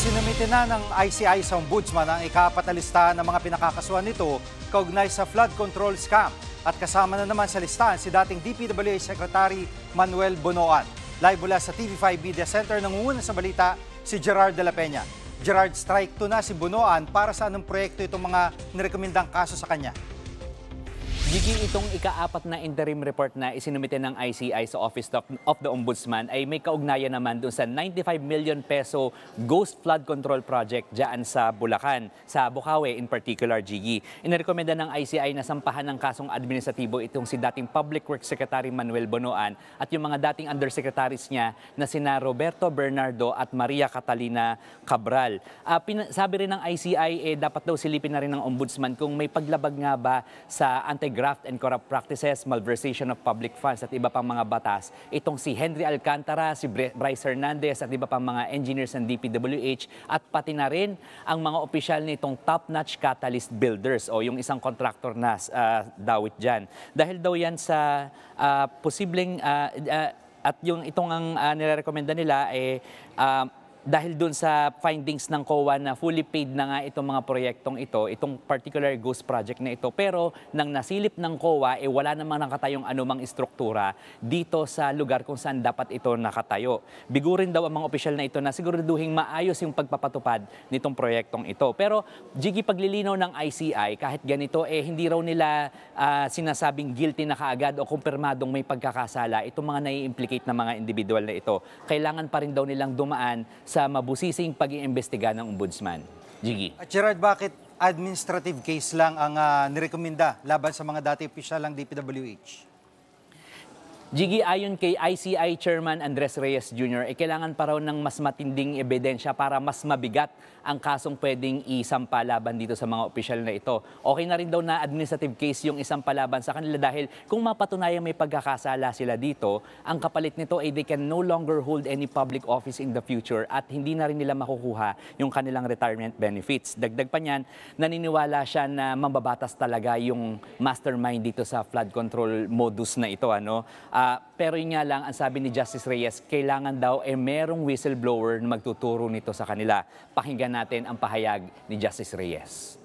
Isinumite na ng ICI sa Ombudsman ang ika-4 na listahan ng mga pinakakasuhan nito kaugnay sa flood control scam. At kasama na naman sa listahan si dating DPWH Secretary Manuel Bonoan. Live mula sa TV5 Media Center, nangunguna sa balita si Gerard de la Peña. Gerard, strike to na si Bonoan para sa anong proyekto itong mga nirekomendang kaso sa kanya? Gigi, itong ika-4 na interim report na isinumite ng ICI sa Office of the Ombudsman ay may kaugnayan naman doon sa 95 million peso ghost flood control project dyan sa Bulacan, sa Bukawi in particular, Gigi. Inirekomenda ng ICI na sampahan ng kasong administratibo itong si dating Public Works Secretary Manuel Bonoan at yung mga dating undersecretaries niya na sina Roberto Bernardo at Maria Catalina Cabral. Sabi rin ng ICI, dapat daw silipin na rin ng Ombudsman kung may paglabag nga ba sa anti-graft and corrupt practices, malversation of public funds at iba pang mga batas. Itong si Henry Alcantara, si Bryce Hernandez at iba pang mga engineers ng DPWH at pati na rin ang mga opisyal nitong top-notch catalyst builders o yung isang contractor na dawit dyan. Dahil daw yan sa posibleng at yung itong ang nirekomenda nila dahil dun sa findings ng COA na fully paid na nga itong mga proyektong ito, itong particular ghost project na ito. Pero nang nasilip ng COA, wala namang nakatayong anumang istruktura dito sa lugar kung saan dapat ito nakatayo. Bigurin daw ang mga opisyal na ito na siguraduhin maayos yung pagpapatupad nitong proyektong ito. Pero Gigi, paglilinaw ng ICI, kahit ganito, hindi raw nila sinasabing guilty na kaagad o kumpirmadong may pagkakasala itong mga nai-implicate na mga individual na ito. Kailangan pa rin daw nilang dumaan sa mabusising pag-iimbestiga ng Ombudsman. Gigi. At Gerard, bakit administrative case lang ang nirekomenda laban sa mga dati opisyal ng DPWH? Gigi, ayon kay ICI Chairman Andres Reyes Jr., kailangan pa raw ng mas matinding ebidensya para mas mabigat ang kasong pwedeng isampa laban dito sa mga opisyal na ito. Okay na rin daw na administrative case yung isampa laban sa kanila dahil kung mapatunayan may pagkakasala sila dito, ang kapalit nito ay they can no longer hold any public office in the future at hindi na rin nila makukuha yung kanilang retirement benefits. Dagdag pa niyan, naniniwala siya na mambabatas talaga yung mastermind dito sa flood control modus na ito. Pero yun nga lang, ang sabi ni Justice Reyes, kailangan daw merong whistleblower na magtuturo nito sa kanila. Pakinggan natin ang pahayag ni Justice Reyes.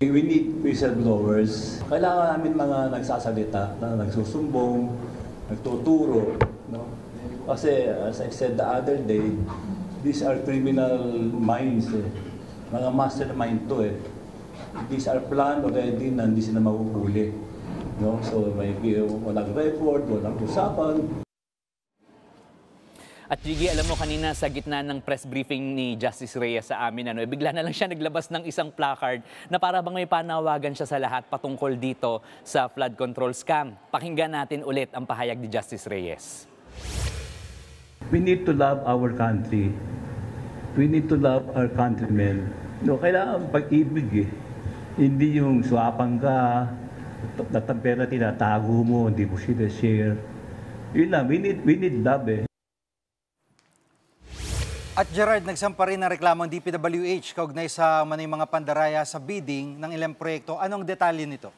We need whistleblowers. Kailangan namin mga nagsasalita, na nagsusumbong, nagtuturo. No? Kasi as I said the other day, these are criminal minds. Mga mastermind to . These are planned already na hindi sila mahuhuli. No? So may walang record, walang usapan. At Gigi, alam mo kanina sa gitna ng press briefing ni Justice Reyes sa amin, bigla na lang siya naglabas ng isang placard na para bang may panawagan siya sa lahat patungkol dito sa flood control scam. Pakinggan natin ulit ang pahayag ni Justice Reyes. We need to love our country. We need to love our countrymen. No, kailangan pag-ibig . Hindi yung swapang ka, pera tinatago mo, hindi mo share. Yun lang, we need love . At Gerard, nagsampa rin ng reklamo ng DPWH kaugnay sa mga pandaraya sa bidding ng ilang proyekto. Anong detalye nito?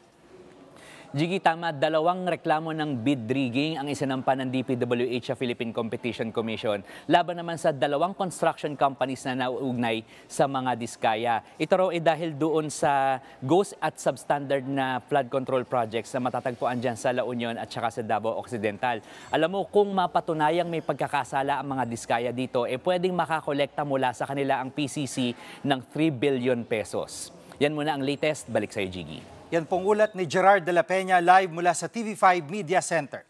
Gigi, tama, 2 reklamo ng bid rigging ang isinampa ng DPWH sa Philippine Competition Commission laban naman sa 2 construction companies na nauugnay sa mga diskaya. Ito raw dahil doon sa ghost at substandard na flood control projects na matatagpuan dyan sa La Union at saka sa Davao Occidental. Alam mo, kung mapatunayang may pagkakasala ang mga diskaya dito, pwedeng makakolekta mula sa kanila ang PCC ng 3 billion pesos. Yan muna ang latest. Balik sa'yo, Gigi. Yan pong ulat ni Gerard de la Peña live mula sa TV5 Media Center.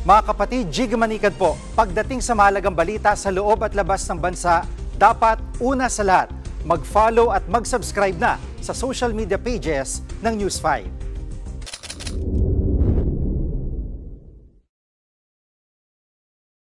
Mga kapatid, Jig Manikad po, pagdating sa mahalagang balita sa loob at labas ng bansa, dapat una sa lahat, mag-follow at mag-subscribe na sa social media pages ng News 5.